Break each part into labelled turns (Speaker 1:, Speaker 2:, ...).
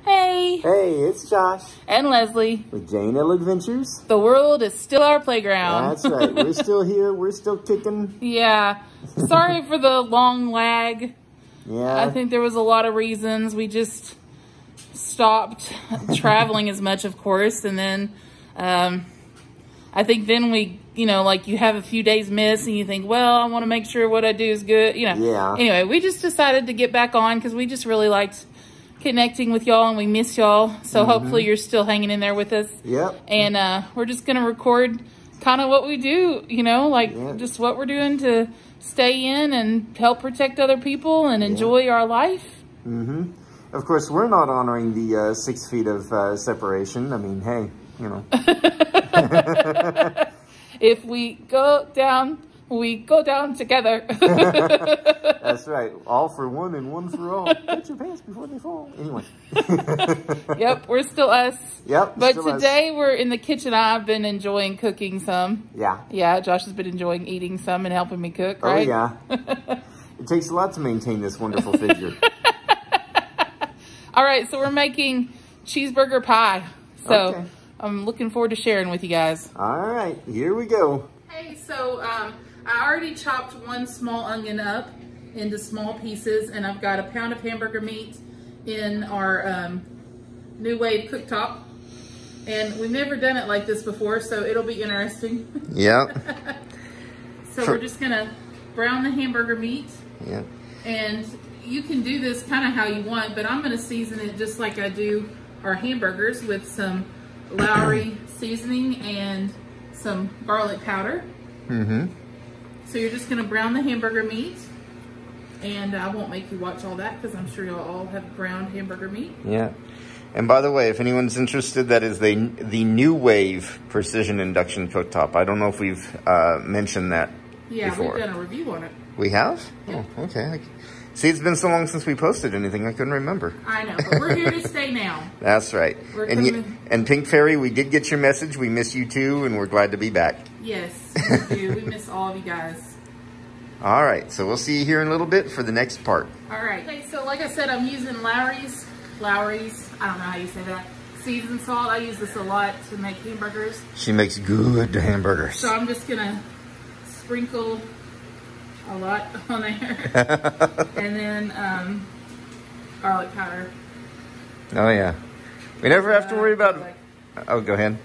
Speaker 1: Hey.
Speaker 2: Hey, it's Josh.
Speaker 1: And Leslie.
Speaker 2: With J&L Adventures.
Speaker 1: The world is still our playground.
Speaker 2: That's right. We're still here. We're still kicking.
Speaker 1: Yeah. Sorry for the long lag.
Speaker 2: Yeah.
Speaker 1: I think there was a lot of reasons. We just stopped traveling as much, of course. And then I think then we, like you have a few days miss and you think, well, I want to make sure what I do is good.
Speaker 2: Yeah.
Speaker 1: Anyway, we just decided to get back on because we just really liked connecting with y'all and we miss y'all. So hopefully you're still hanging in there with us.
Speaker 2: Yep.
Speaker 1: And we're just going to record kind of what we do, just what we're doing to stay in and help protect other people and enjoy our life.
Speaker 2: Of course, we're not honoring the 6 feet of separation. I mean, hey,
Speaker 1: If we go down together.
Speaker 2: That's right. All for one and one for all. Get your pants before they fall. Anyway.
Speaker 1: Yep, we're still us.
Speaker 2: Yep.
Speaker 1: But today we're in the kitchen. I've been enjoying cooking some.
Speaker 2: Yeah.
Speaker 1: Yeah, Josh has been enjoying eating some and helping me cook, right?
Speaker 2: Oh, yeah. It takes a lot to maintain this wonderful figure.
Speaker 1: All right, so we're making cheeseburger pie. So
Speaker 2: okay.
Speaker 1: I'm looking forward to sharing with you guys.
Speaker 2: All right, here we go.
Speaker 1: Hey, so I already chopped one small onion up into small pieces, and I've got a pound of hamburger meat in our New Wave cooktop. And we've never done it like this before, so it'll be interesting.
Speaker 2: Yep.
Speaker 1: So we're just gonna brown the hamburger meat.
Speaker 2: Yep.
Speaker 1: And you can do this kind of how you want, but I'm gonna season it just like I do our hamburgers with some Lowry seasoning and some garlic powder. So you're just gonna brown the hamburger meat, and I won't make you watch all that because I'm sure you'll all have browned hamburger meat.
Speaker 2: Yeah. And by the way, if anyone's interested, that is the New Wave Precision Induction Cooktop. I don't know if we've mentioned that before.
Speaker 1: We've done a review on it.
Speaker 2: We have?
Speaker 1: Yeah.
Speaker 2: Oh, okay. See, it's been so long since we posted anything, I couldn't remember.
Speaker 1: I know, but we're here to stay now.
Speaker 2: That's right. And Pink Fairy, we did get your message. We miss you too, and we're glad to be back.
Speaker 1: Yes, we do. We miss all of you guys.
Speaker 2: All right, so we'll see you here in a little bit for the next part.
Speaker 1: All right. Okay, so like I said, I'm using Lowry's, I don't know how you say that, seasoned salt. I use this a lot to make hamburgers.
Speaker 2: She makes good hamburgers.
Speaker 1: So I'm just gonna sprinkle a lot on there. And then garlic powder.
Speaker 2: Oh yeah. We never have to worry about, oh, go ahead.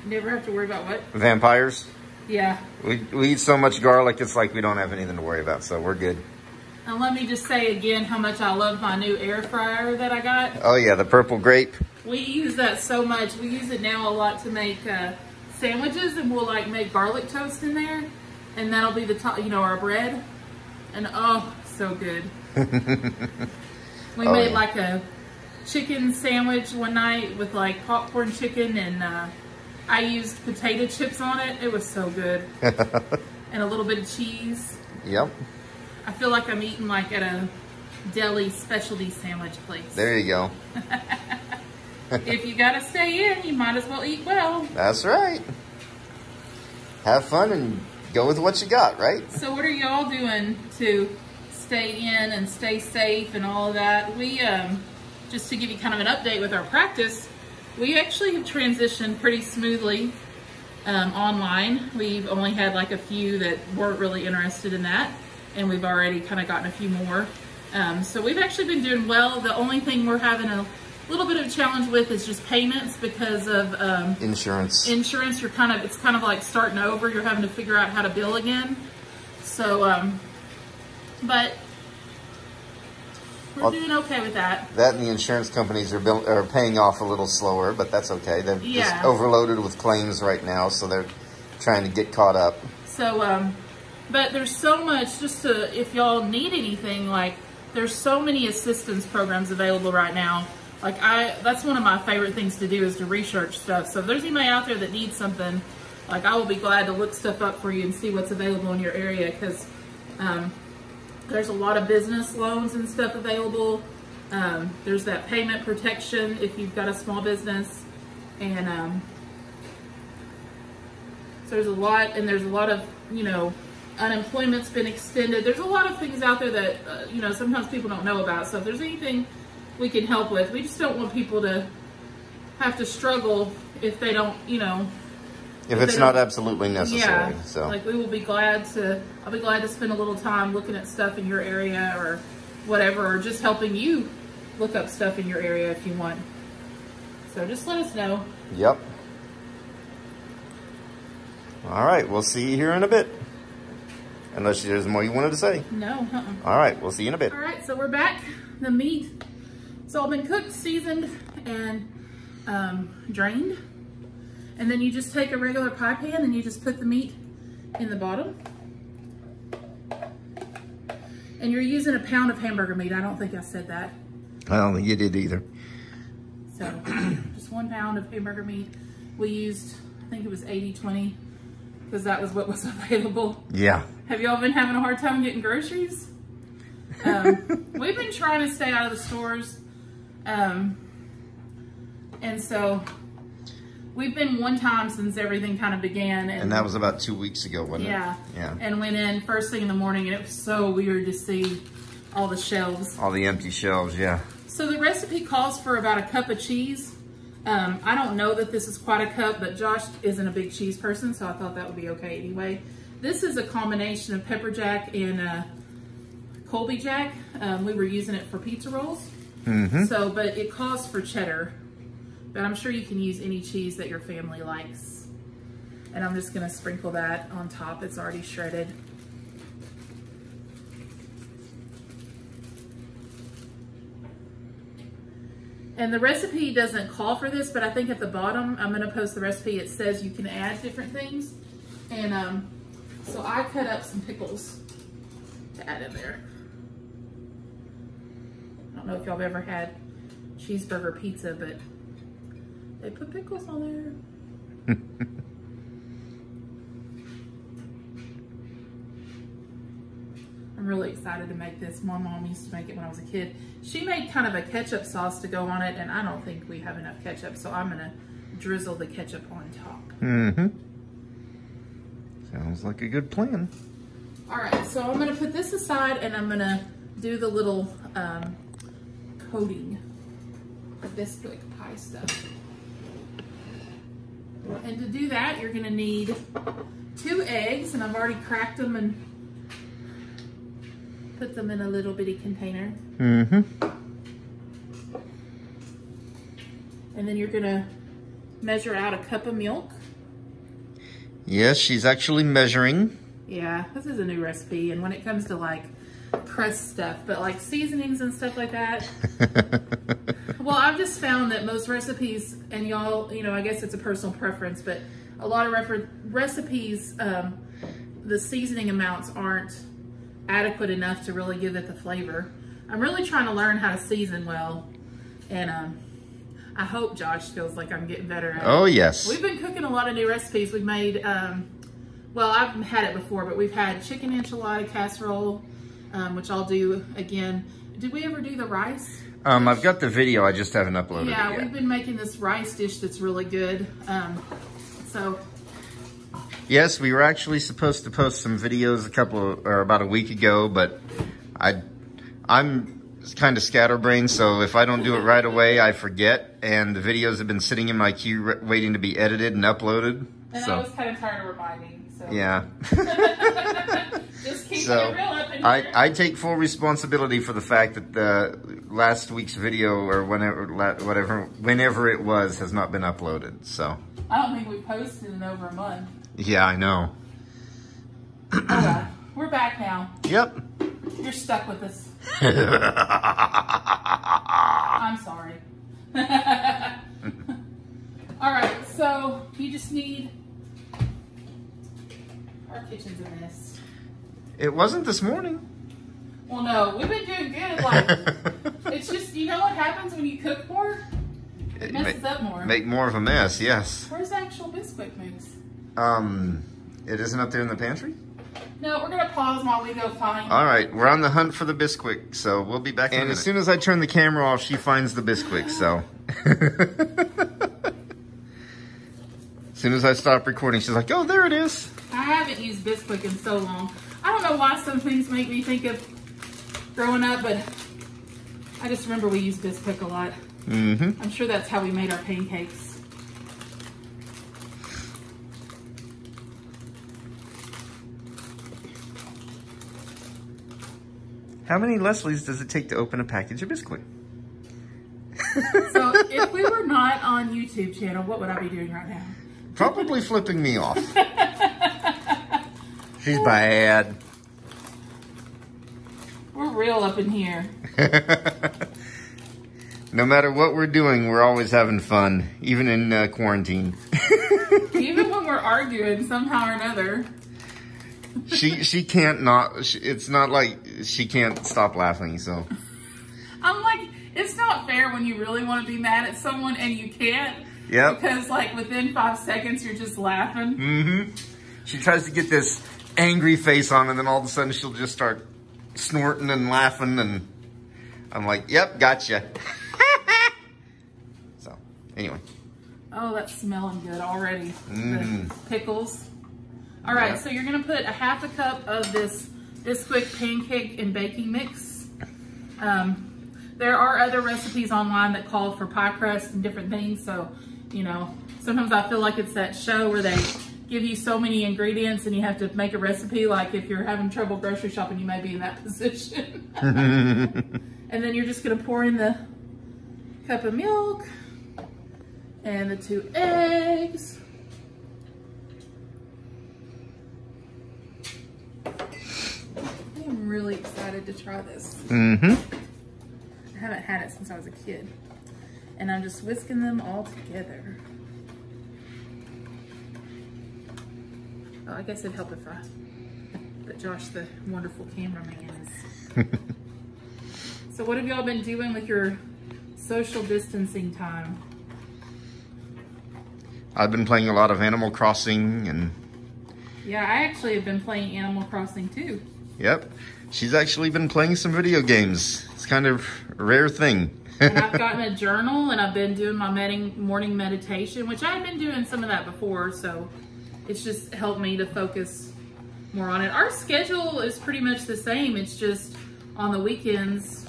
Speaker 1: Never have to worry about what?
Speaker 2: Vampires.
Speaker 1: Yeah.
Speaker 2: We eat so much garlic, it's like we don't have anything to worry about, so we're good.
Speaker 1: And let me just say again how much I love my new air fryer that I got. Oh
Speaker 2: yeah, the purple grape.
Speaker 1: We use that so much. We use it now a lot to make sandwiches, and we'll like make garlic toast in there, and that'll be the top, our bread. And oh, so good. We made like a chicken sandwich one night with like popcorn chicken, and I used potato chips on it. It was so good. And a little bit of cheese.
Speaker 2: Yep.
Speaker 1: I feel like I'm eating like at a deli specialty sandwich place.
Speaker 2: There you go.
Speaker 1: If you gotta stay in, you might as well eat well.
Speaker 2: That's right. Have fun and go with what you got, right?
Speaker 1: So what are y'all doing to stay in and stay safe and all of that? We, just to give you kind of an update with our practice, we actually have transitioned pretty smoothly online. We've only had like a few that weren't really interested in that, and we've already kind of gotten a few more. So we've actually been doing well. The only thing we're having a little bit of a challenge with is just payments because of insurance. Insurance, it's kind of like starting over. You're having to figure out how to bill again. So, but we're doing okay with that.
Speaker 2: That and the insurance companies are paying off a little slower, but that's okay. They're just overloaded with claims right now, so they're trying to get caught up.
Speaker 1: So, but there's so much, if y'all need anything, like there's so many assistance programs available right now. Like that's one of my favorite things to do is to research stuff. So if there's anybody out there that needs something, like I will be glad to look stuff up for you and see what's available in your area, because there's a lot of business loans and stuff available. There's that payment protection if you've got a small business, and so there's a lot of, unemployment's been extended. There's a lot of things out there that, sometimes people don't know about. So if there's anything we can help with. We just don't want people to have to struggle if they don't, you know.
Speaker 2: If it's not absolutely necessary.
Speaker 1: Yeah,
Speaker 2: so.
Speaker 1: like I'll be glad to spend a little time looking at stuff in your area or whatever, or just helping you look up stuff in your area if you want. So just let us know.
Speaker 2: Yep. All right, we'll see you here in a bit. Unless there's more you wanted to say.
Speaker 1: No,
Speaker 2: All right, we'll see you in a bit.
Speaker 1: All right, so we're back. The meat, it's all been cooked, seasoned, and drained. And then you just take a regular pie pan and you just put the meat in the bottom. And you're using a pound of hamburger meat. I don't think I said that.
Speaker 2: I don't think you did either.
Speaker 1: So just 1 pound of hamburger meat. We used, I think it was 80-20, because that was what was available.
Speaker 2: Yeah.
Speaker 1: Have y'all been having a hard time getting groceries? We've been trying to stay out of the stores. And so we've been one time since everything kind of began.
Speaker 2: And that was about 2 weeks ago, wasn't it?
Speaker 1: Yeah.
Speaker 2: Yeah.
Speaker 1: And went in first thing in the morning, and it was so weird to see all the shelves.
Speaker 2: All the empty shelves, yeah.
Speaker 1: So the recipe calls for about a cup of cheese. I don't know that this is quite a cup, but Josh isn't a big cheese person, so I thought that would be okay anyway. This is a combination of pepper jack and Colby jack. We were using it for pizza rolls. So, but it calls for cheddar. But I'm sure you can use any cheese that your family likes. And I'm just gonna sprinkle that on top. It's already shredded. And the recipe doesn't call for this, but I think at the bottom, I'm gonna post the recipe. It says you can add different things. And so I cut up some pickles to add in there. I don't know if y'all have ever had cheeseburger pizza, but they put pickles on there. I'm really excited to make this. My mom used to make it when I was a kid. She made kind of a ketchup sauce to go on it, and I don't think we have enough ketchup, so I'm gonna drizzle the ketchup on top.
Speaker 2: Sounds like a good plan.
Speaker 1: All right, so I'm gonna put this aside, and I'm gonna do the little coating of biscuit pie stuff. And to do that, you're gonna need 2 eggs, and I've already cracked them and put them in a little bitty container. And then you're gonna measure out a cup of milk.
Speaker 2: Yes, she's actually measuring.
Speaker 1: Yeah, this is a new recipe, and when it comes to like crust stuff, but like seasonings and stuff like that. Well, I've just found that most recipes, and y'all, you know, I guess it's a personal preference, but a lot of recipes, the seasoning amounts aren't adequate enough to really give it the flavor. I'm really trying to learn how to season well, and I hope Josh feels like I'm getting better at it.
Speaker 2: Oh, yes.
Speaker 1: We've been cooking a lot of new recipes. We've made, well, I've had it before, but we've had chicken enchilada casserole, which I'll do again. Did we ever do the rice?
Speaker 2: I've got the video, I just haven't uploaded it yet.
Speaker 1: Yeah, we've been making this rice dish that's really good. So
Speaker 2: yes, we were actually supposed to post some videos about a week ago, but I'm kind of scatterbrained, so if I don't do it right away, I forget, and the videos have been sitting in my queue waiting to be edited and uploaded.
Speaker 1: And
Speaker 2: so
Speaker 1: I was kind of tired of reminding, so.
Speaker 2: Yeah.
Speaker 1: Just keeping
Speaker 2: So
Speaker 1: it real up in here.
Speaker 2: I take full responsibility for the fact that the last week's video, or whenever it was, has not been uploaded, so.
Speaker 1: I don't think we posted in over a month.
Speaker 2: Yeah, I know.
Speaker 1: Oh well, we're back now.
Speaker 2: Yep.
Speaker 1: You're stuck with us. I'm sorry. All right, so you just need, our kitchen's a mess.
Speaker 2: It wasn't this morning.
Speaker 1: Well, no, we've been doing good. Like, it's just, you know what happens when you cook more? It messes up more.
Speaker 2: Make more of a mess, yes.
Speaker 1: Where's the actual Bisquick mix?
Speaker 2: It isn't up there in the pantry?
Speaker 1: No, we're gonna pause while we go find.
Speaker 2: All right, we're on the hunt for the Bisquick, so we'll be back in a minute. And as soon as I turn the camera off, she finds the Bisquick, so. As soon as I stop recording, she's like, oh, there it is.
Speaker 1: I haven't used Bisquick in so long. I don't know why some things make me think of growing up, but I just remember we used Bisquick a lot.
Speaker 2: Mm-hmm.
Speaker 1: I'm sure that's how we made our pancakes.
Speaker 2: How many Leslies does it take to open a package of Bisquick?
Speaker 1: So if we were not on YouTube channel, what would I be doing right now?
Speaker 2: Probably flipping me off. She's bad.
Speaker 1: We're real up in here.
Speaker 2: No matter what we're doing, we're always having fun, even in quarantine.
Speaker 1: Even when we're arguing somehow or another.
Speaker 2: She can't not, it's not like she can't stop laughing, so.
Speaker 1: I'm like, it's not fair when you really want to be mad at someone and you can't.
Speaker 2: Yep.
Speaker 1: Because like within 5 seconds, you're just laughing.
Speaker 2: Mm-hmm. She tries to get this angry face on and then all of a sudden she'll just start snorting and laughing and I'm like, yep, gotcha. So, anyway.
Speaker 1: Oh, that's smelling good already.
Speaker 2: Mm.
Speaker 1: The pickles. All right,
Speaker 2: Yeah.
Speaker 1: so you're gonna put a half a cup of this Bisquick pancake and baking mix. There are other recipes online that call for pie crust and different things. So, you know, sometimes I feel like it's that show where they give you so many ingredients and you have to make a recipe. Like if you're having trouble grocery shopping, you may be in that position. And then you're just gonna pour in the cup of milk and the 2 eggs. I'm really excited to try this.
Speaker 2: Mm-hmm.
Speaker 1: I haven't had it since I was a kid. And I'm just whisking them all together. Oh, I guess it'd help if that Josh, the wonderful cameraman, is. So what have y'all been doing with your social distancing time?
Speaker 2: I've been playing a lot of Animal Crossing and...
Speaker 1: Yeah, I actually have been playing Animal Crossing too.
Speaker 2: Yep. She's actually been playing some video games. It's kind of a rare thing.
Speaker 1: And I've gotten a journal and I've been doing my morning meditation, which I've been doing some of that before, so it's just helped me to focus more on it. Our schedule is pretty much the same. It's just on the weekends.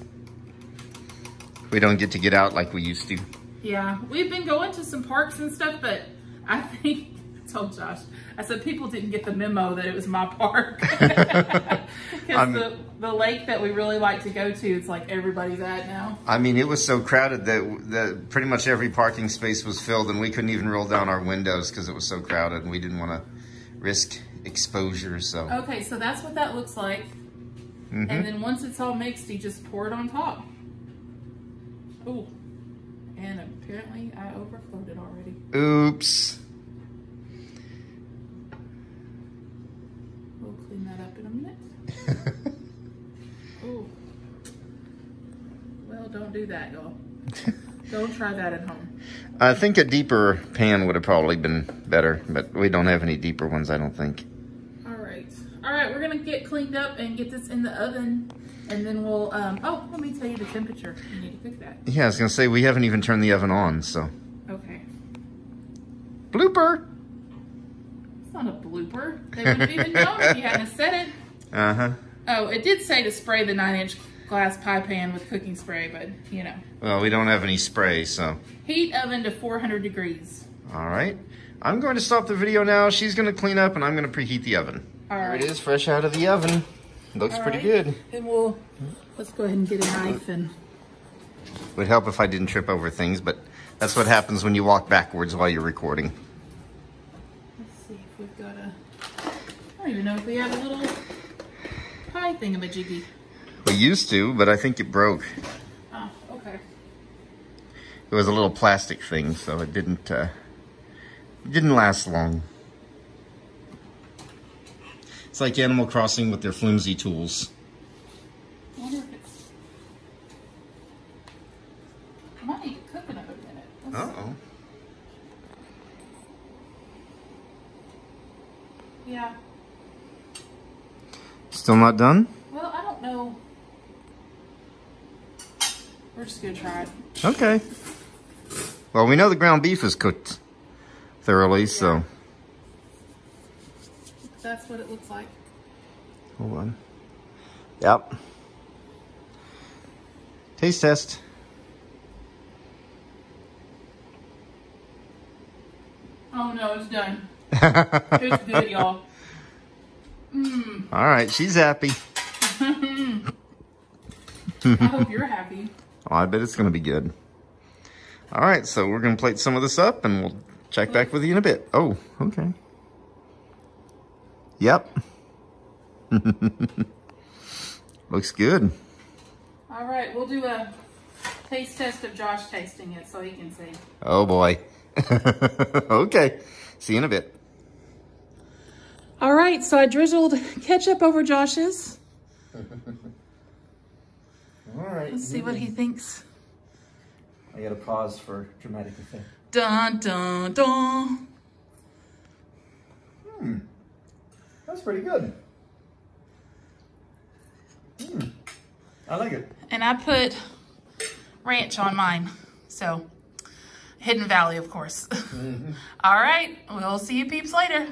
Speaker 2: We don't get to get out like we used to.
Speaker 1: Yeah, we've been going to some parks and stuff, but I think, I told Josh, I said people didn't get the memo that it was my park. Because the lake that we really like to go to, it's like everybody's at now.
Speaker 2: I mean, it was so crowded that pretty much every parking space was filled and we couldn't even roll down our windows because it was so crowded and we didn't want to risk exposure, so.
Speaker 1: Okay, so that's what that looks like.
Speaker 2: Mm-hmm.
Speaker 1: And then once it's all mixed, you just pour it on top. Ooh. And apparently I overflowed it already.
Speaker 2: Oops.
Speaker 1: We'll clean that up in a minute. Ooh. Well, don't do that, y'all. Don't try that at home.
Speaker 2: I think a deeper pan would have probably been better, but we don't have any deeper ones, I don't think.
Speaker 1: All right. All right, we're gonna get cleaned up and get this in the oven. And then we'll, oh, let me tell you the temperature. You need to cook that.
Speaker 2: Yeah, I was going to say, we haven't even turned the oven on, so.
Speaker 1: Okay.
Speaker 2: Blooper!
Speaker 1: It's not a blooper. They wouldn't have even known if you hadn't said it.
Speaker 2: Uh-huh.
Speaker 1: Oh, it did say to spray the 9-inch glass pie pan with cooking spray, but, you know.
Speaker 2: Well, we don't have any spray, so.
Speaker 1: Heat oven to 400 degrees.
Speaker 2: All right. I'm going to stop the video now. She's going to clean up, and I'm going to preheat the oven.
Speaker 1: All right.
Speaker 2: There it is, fresh out of the oven. Looks pretty good.
Speaker 1: And let's go ahead and get a knife and...
Speaker 2: Would help if I didn't trip over things, but that's what happens when you walk backwards while you're recording.
Speaker 1: Let's see if we've got a... I don't even know if we have a little pie thingamajiggy.
Speaker 2: We used to, but I think it broke.
Speaker 1: Oh, okay.
Speaker 2: It was a little plastic thing, so it didn't last long. It's like Animal Crossing with their flimsy tools.
Speaker 1: I wonder if it's... I might need to cook another minute.
Speaker 2: Uh-oh.
Speaker 1: Yeah.
Speaker 2: Still not done?
Speaker 1: Well, I don't know. We're just gonna try it.
Speaker 2: Okay. Well, we know the ground beef is cooked thoroughly, so.
Speaker 1: That's what it looks like.
Speaker 2: Hold on. Yep. Taste test.
Speaker 1: Oh no, it's done. It's good, y'all.
Speaker 2: All right, she's happy.
Speaker 1: I hope you're happy.
Speaker 2: Oh, I bet it's going to be good. All right, so we're going to plate some of this up and we'll check back with you in a bit. Oh, okay. Yep. Looks good.
Speaker 1: All right, we'll do a taste test of Josh tasting it so he can see.
Speaker 2: Oh boy. Okay. See you in a bit.
Speaker 1: All right, so I drizzled ketchup over Josh's.
Speaker 2: All right.
Speaker 1: Let's see what he thinks.
Speaker 2: I got to pause for dramatic effect.
Speaker 1: Dun, dun, dun.
Speaker 2: That's pretty good. I like it.
Speaker 1: And I put ranch on mine. So, Hidden Valley, of course. All right, we'll see you peeps later.